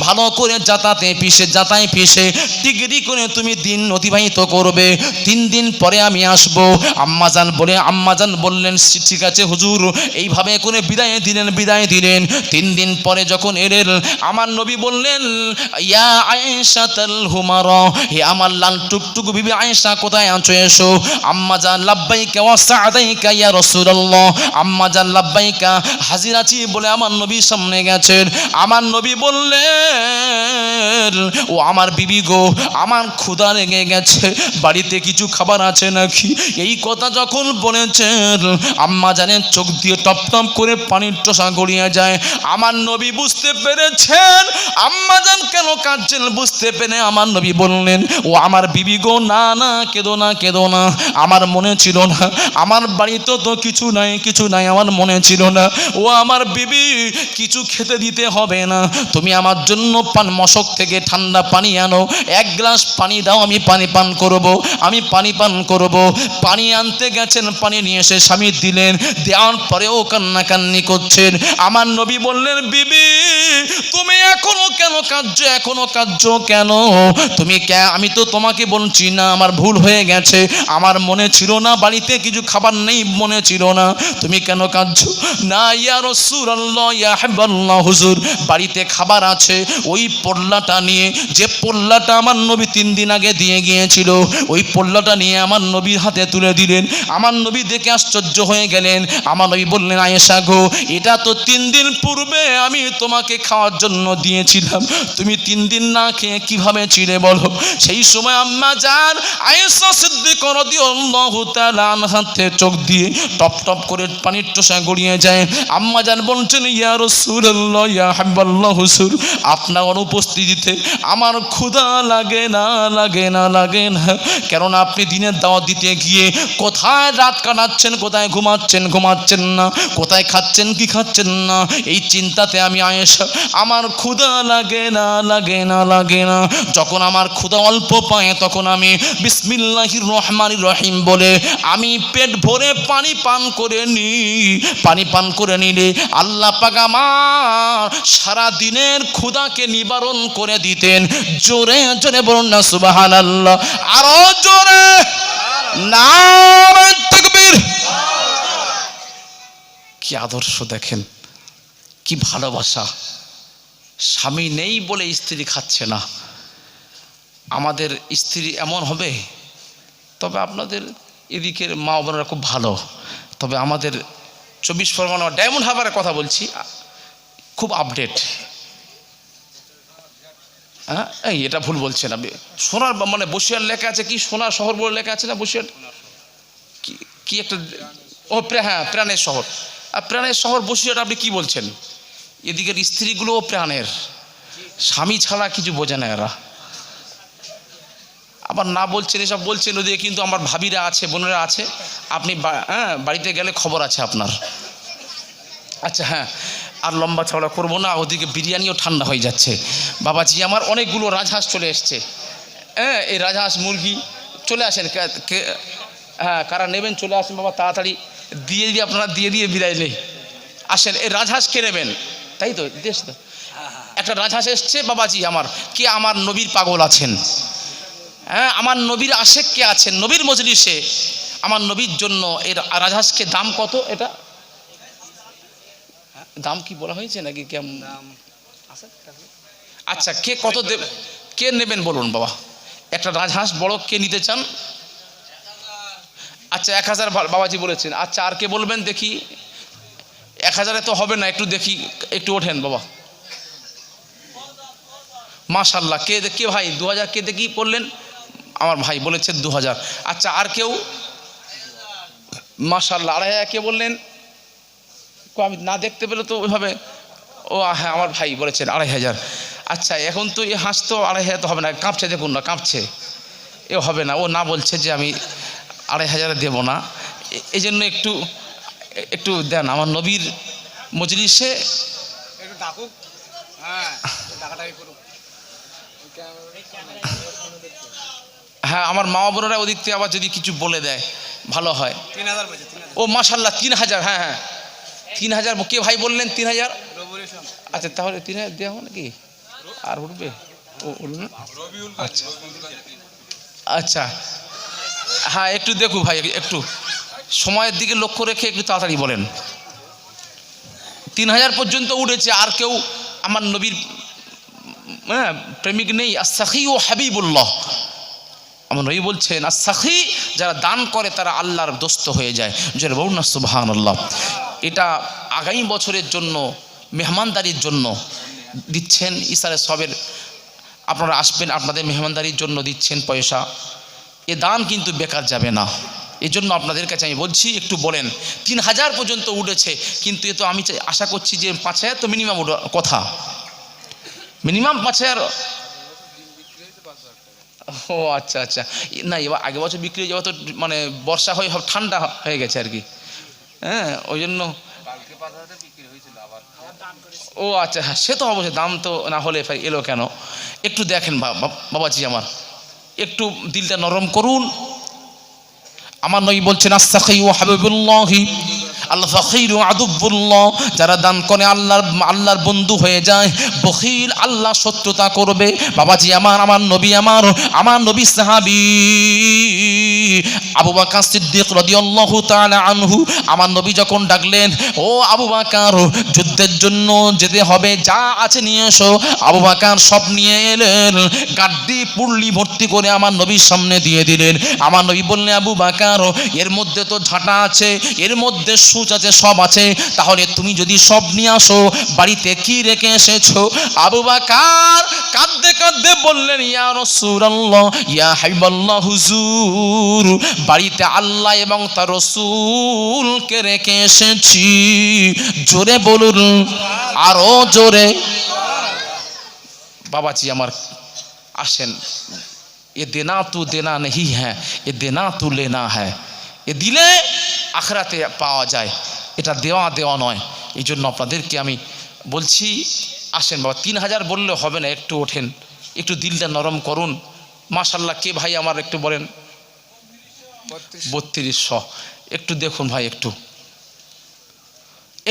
ভালো করে যাতায় পিষে টিকরি করে তুমি দিন অতিবাহিত করবে। 3 দিন পরে আমি আসবো। আম্মাজান বললেন ঠিক আছে হুজুর। এইভাবে করে বিদায় দিলেন। 3 দিন পরে যখন এলেন আমার নবী বললেন, ইয়া আয়েশাতুল হুমারা, হে আমার লাল টুকটুক বিবি আয়েশা কোথায় আছো, এসো। আম্মাজান লাব্বাইকা ওয়া সা'দাইকা ইয়া রাসূলুল্লাহ। আম্মাজান লাব্বাইকা, হাজির আছি বলে আমার নবীর সামনে গেছেন। আমার নবী বললেন, ও আমার বিবি গো, আমার ক্ষুধা লেগে গেছে, বাড়িতে কিছু খাবার আছে নাকি? এই কথা যখন বলেছেন আম্মাজানের চোখ দিয়ে টপ টপ করে পানির টোসা গড়িয়ে যায়। আমার নবী বুঝতে পেরেছেন আম্মাজান কেন কাঁদছেন, বুঝতে পেরে আমার নবী বললেন, ও আমার বিবি গো, না কেঁদো না। আমার মনে ছিল না, আমার বাড়িতে তো কিছু নাই, আমার মনে ছিল না। ও আমার বিবি, কিছু খেতে দিতে হবে না, তুমি আমার জন্য মশক থেকে ঠান্ডা পানি আনো, 1 গ্লাস পানি দাও, আমি পানি পান করব। পানি আনতে গেছেন, পানি নিয়ে এসে স্বামী দিলেন, দেওয়ার পরেও কান্নাকান্নি করছেন। আমার নবী বললেন, বিবি তুমি এখনো কাঁদছো কেন? আমি তো তোমাকে বলছি না আমার ভুল হয়ে গেছে, আমার মনে ছিল না, বাড়িতে কিছু খাবার নেই, মনে ছিল না, তুমি কেন কাঁদছো? না ইয়া রাসূলুল্লাহ, ইয়া হাবিবাল্লাহ, হুজুর বাড়িতে খাবার আছে। ওই পোল্লাটা নিয়ে, যে পোল্লাটা আমার নবী 3 দিন আগে দিয়ে গিয়েছিল, ওই পোল্লাটা নিয়ে আমার নবীর হাতে তুলে দিলেন। আমার নবী দেখে আশ্চর্য হয়ে গেলেন। আমার নবী বললেন, আয়েশা গো, এটা তো 3 দিন পূর্বে আমি তোমাকে খাওয়ার জন্য দিয়েছিলাম, তুমি 3 দিন না খেয়ে কিভাবে ছিলে বলো? সেই সময় আম্মাজান আয়েশা সিদ্দিকা রাদিয়াল্লাহু তাআলা আনহাতে চোখ দিয়ে টপ টপ করে পানির টোসা গড়িয়ে যায়। আম্মাজান বলছেন, ইয়া রাসূলুল্লাহ, ইয়া হাবিবাল্লাহ, হুজুর আপনার অনুপস্থিতিতে আমার ক্ষুধা লাগে না। কারণ আপনি দিনের দাওয়াত দিতে গিয়ে কোথায় রাত কাটাচ্ছেন, কোথায় ঘুমাচ্ছেন না, কোথায় খাচ্ছেন কি খাচ্ছেন না, এই চিন্তাতে আমি আয়েশা আমার ক্ষুধা লাগে না। যখন আমার ক্ষুধা অল্প পায় তখন আমি বিসমিল্লাহির রহমানির রহিম বলে আমি পেট ভরে পানি পান করে নিলে আল্লাহ পাক আমার সারা দিনের ক্ষুধাকে নিবারণ করে দিতেন। জোরে জোরে বলুন না সুবহানাল্লাহ, আরো জোরে নারে তাকবীর। কি আদর্শ দেখেন, কি ভালোবাসা। স্বামী নেই বলে স্ত্রী খাচ্ছে না। আমাদের স্ত্রী এমন হবে, তবে আপনাদের এদিকের মা বোনেরা খুব ভালো, তবে আমাদের 24 পরগনা ডায়মন্ড হারবারের কথা বলছি, খুব আপডেট। হ্যাঁ, এই এটা ভুল বলছেন আপনি। সোনার মানে বসিরহাট লেখা আছে, কি সোনার শহর বলে লেখা আছে না বসিরহাট, কি একটা, ও হ্যাঁ প্রাণের শহর। আর প্রাণের শহর বসিরহাট, আপনি কি বলছেন? এদিকের স্ত্রীগুলোও প্রাণের, স্বামী ছাড়া কিছু বোঝে না এরা। আবার না বলছেন, এসব বলছেন ওদিকে, কিন্তু আমার ভাবিরা আছে, বোনেরা আছে, আপনি বাড়িতে গেলে খবর আছে আপনার। আচ্ছা হ্যাঁ, আর লম্বা চওড়া করবো না, ওদিকে বিরিয়ানিও ঠান্ডা হয়ে যাচ্ছে। বাবাজি আমার অনেকগুলো রাজহাঁস চলে এসছে। হ্যাঁ, এই রাজহাঁস মুরগি চলে আসেন, হ্যাঁ কারা নেবেন চলে আসেন বাবা তাড়াতাড়ি। দিয়ে দিয়ে আপনারা দিয়ে বিদায় নেই। আসেন, এই রাজহাঁস কে নেবেন? তাই তো দেশ তো একটা রাজহাঁস এসছে বাবাজি আমার। কে আমার নবীর পাগল আছেন? হ্যাঁ, আমার নবীর আশেক কে আছেন নবীর মজলিসে? আমার নবীর জন্য এই রাজহাঁসকে দাম কত? এটা দাম কি বলা হয়েছে নাকি কেমন? আচ্ছা, কে কত দেবে, কে নেবেন বলুন বাবা? একটা রাজহাঁস বড় কে নিতে চান? আচ্ছা 1000 বাবাজি বলেছেন। আচ্ছা আর কে বলবেন দেখি? 1000-এ তো হবে না, একটু দেখি, একটু ওঠেন বাবা। মাশাল্লাহ, কে কে ভাই 2000 কে দেখি বললেন? আমার ভাই বলেছে 2000। আচ্ছা আর কেউ? মাশাল্লাহ 2500 কে বললেন? আমি না দেখতে পেলে তো ওইভাবে। ও হ্যাঁ, আমার ভাই বলেছেন 2500। আচ্ছা এখন তো এই হাঁস তো 2500 তো হবে না, কাঁপছে, দেখুন না কাঁপছে, এ হবে না। ও না বলছে যে আমি 2500 দেবো না, এই জন্য একটু একটু দেন আমার নবীর মজলিসে। হ্যাঁ, আমার মা বোনেরা ওদিক থেকে আবার যদি কিছু বলে দেয় ভালো হয়। 3000। ও মাশাল্লাহ 3000। হ্যাঁ হ্যাঁ 3000। কে ভাই বললেন 3000? আচ্ছা তাহলে 3000 দেওয়া হবে নাকি? আর উঠবে? ও উঠবে না? আচ্ছা আচ্ছা হ্যাঁ, একটু দেখু ভাই, একটু সময়ের দিকে লক্ষ্য রেখে একটু তাড়াতাড়ি বলেন। 3000 পর্যন্ত উঠেছে। আর কেউ আমার নবীর প্রেমিক নেই? আস-সাখী ও হাবিবুল্লাহ, আমার নবী বলছেন আস-সাখী, যারা দান করে তারা আল্লাহর দোস্ত হয়ে যায়। যারা বলুন না সুবহানাল্লাহ। এটা আগামী বছরের জন্য মেহমানদারির জন্য দিচ্ছেন। ইসারে সবের আপনারা আসবেন, আপনাদের মেহমানদারির জন্য দিচ্ছেন পয়সা। এ দান কিন্তু বেকার যাবে না। এই জন্য আপনাদের কাছে আমি বলছি একটু বলেন। 3000 পর্যন্ত উঠেছে, কিন্তু এ তো আমি আশা করছি যে 5000 তো মিনিমাম কথা, মিনিমাম 5000। ও আচ্ছা আচ্ছা, না এবার আগের বছর বিক্রি হয়ে যাওয়া তো মানে বর্ষা হয়ে ঠান্ডা হয়ে গেছে আর কি। হ্যাঁ ওই জন্য। ও আচ্ছা হ্যাঁ, সে তো অবশ্যই, দাম তো না হলে এলো কেন? একটু দেখেন বাবাজি আমার, একটু দিলটা নরম করুন। আমার নবী বলছেন আস-সাখী ওয়া হাবিবুল্লাহি আল ফাকির ওয়া আদুবুল্লাহ, যারা দান করে আল্লাহর বন্ধু হয়ে যায়। বখিল আল্লাহ শত্রুতা করবে। বাবাজি আমার, আমার নবী সাহাবী আবু বকর সিদ্দিক রাদিয়াল্লাহু তাআলা আনহু, আমার নবী যখন ডাকলেন, ও আবু বকর যুদ্ধের জন্য যেতে হবে, যা আছে নিয়ে এসো। আবু বকর সব নিয়ে এলেন, গাড্ডি পুরলি ভর্তি করে আমার নবীর সামনে দিয়ে দিলেন। আমার নবী বললেন, আবু বকর এর মধ্যে তো ঝাঁটা আছে, এর মধ্যে সুচ আছে, সব আছে, তাহলে তুমি যদি সব নিয়ে আসো, বাড়িতে কি রেখে এসেছো? আবু বকর কাঁদতে কাঁদতে বললেন, ইয়া রাসূলুল্লাহ, ইয়া হাবিবাল্লাহ, হুজুর বাড়িতে আল্লাহ এবং তার রাসূলকে রেখে এসেছি। জোরে বলুন, আরো জোরে। বাবাজি আমার আসেন, এ দেনা তু দেনা নেই হ্যাঁ, এ দেনা তু লেনা হ্যাঁ। এ দিলে আখরাতে পাওয়া যায়, এটা দেওয়া নয়। এই জন্য আপনাদেরকে আমি বলছি আসেন বাবা। 3000 বললে হবে না, একটু ওঠেন, একটু দিলটা নরম করুন। মাশাল্লাহ, কে ভাই আমার একটু বলেন? 3200। একটু দেখুন ভাই,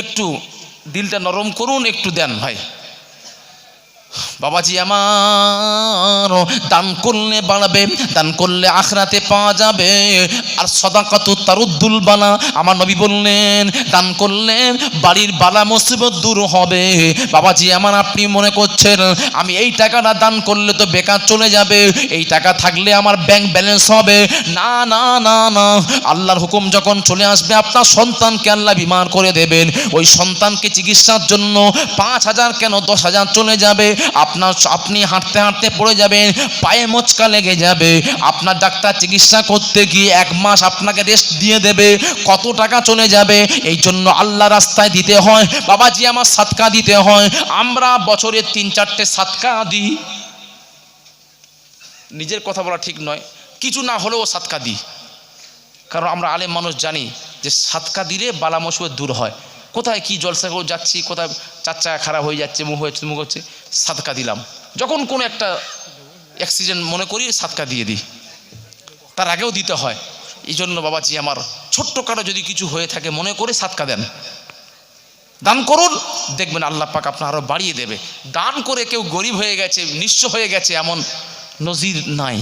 একটু দিলটা নরম করুন, একটু দেন ভাই। বাবাজি আমার, দান করলে বাড়বে, দান করলে আখরাতে পাওয়া যাবে। আর সাদাকাতু তারুদ্দুল বালা, আমার নবী বললেন দান করলে বাড়ির বালা মুসিবত দূর হবে। বাবাজি আমার, আপনি মনে করছেন আমি এই টাকাটা দান করলে তো বেকার চলে যাবে, এই টাকা থাকলে আমার ব্যাংক ব্যালেন্স হবে। না না না না, আল্লাহর হুকুম যখন চলে আসবে, আপনার সন্তানকে আল্লাহ বিমার করে দেবেন। ওই সন্তানকে চিকিৎসার জন্য 5000 কেন 10,000 চলে যাবে। আপনি হাঁটতে হাঁটতে পড়ে যাবেন, পায়ে মোচকা লেগে যাবে, আপনার ডাক্তার চিকিৎসা করতে গিয়ে 1 মাস আপনাকে রেস্ট দিয়ে দেবে, কত টাকা চলে যাবে। এই জন্য আল্লাহ রাস্তায় দিতে হয় বাবাজি আমার, সাদকা দিতে হয়। আমরা বছরে 3-4টে সাদকা দিই, নিজের কথা বলা ঠিক নয়, কিছু না হলেও সাদকা দিই, কারণ আমরা আলেম মানুষ জানি যে সাদকা দিলে বালা মুসিবত দূর হয়। কোথায় কি জলসা করে যাচ্ছি, কোথায় 4 চাকা খারাপ হয়ে যাচ্ছে, মুখ হচ্ছে, সাদকা দিলাম। যখন কোনো একটা অ্যাক্সিডেন্ট মনে করি সাদকা দিয়ে দিই, তার আগেও দিতে হয়। এই জন্য বাবাজি আমার, ছোট্টখাটো যদি কিছু হয়ে থাকে মনে করে সাদকা দেন, দান করুন, দেখবেন আল্লাহ পাক আপনার আরো বাড়িয়ে দেবে। দান করে কেউ গরিব হয়ে গেছে, নিঃস্ব হয়ে গেছে, এমন নজির নাই।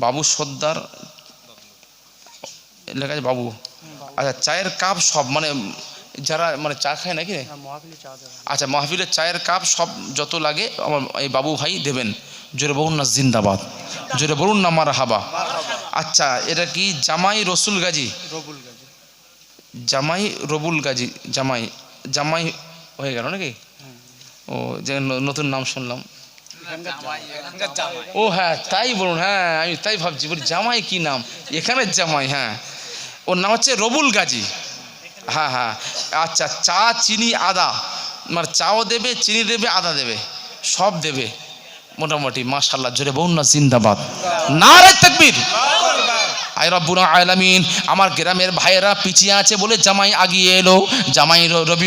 বাবু সর্দার লেখা আছে বাবু। আচ্ছা, চায়ের কাপ সব মানে যারা মানে চা খায় নাকি? আচ্ছা, মাহফিলের চায়ের কাপ সব যত লাগে আমার এই বাবু ভাই দেবেন। জোরে বলুন না জিন্দাবাদ, জোরে বলুন না মারহাবা। আচ্ছা, এটা কি জামাই রসুল গাজী? জামাই রবুল গাজী, জামাই জামাই হয়ে গেল নাকি? ও যে নতুন নাম শুনলাম। ও হ্যাঁ, তাই বলুন। হ্যাঁ, আমি তাই ভাবছি, বলি জামাই কি নাম, এখানে জামাই। হ্যাঁ, ওর নাম হচ্ছে রবুল গাজী। হ্যাঁ হ্যাঁ, আচ্ছা, চা চিনি আদা, মানে চাও দেবে, চিনি দেবে, আদা দেবে, সব দেবে মোটামুটি। মাশাআল্লাহ, জোরে বলুন না জিন্দাবাদ, নারে তাকবীর। আয় রব্বুল আলামিন, আমার গ্রামের ভাইয়েরা পিছিয়ে আছে বলে জামাই আগিয়ে এলো। জামাই রবি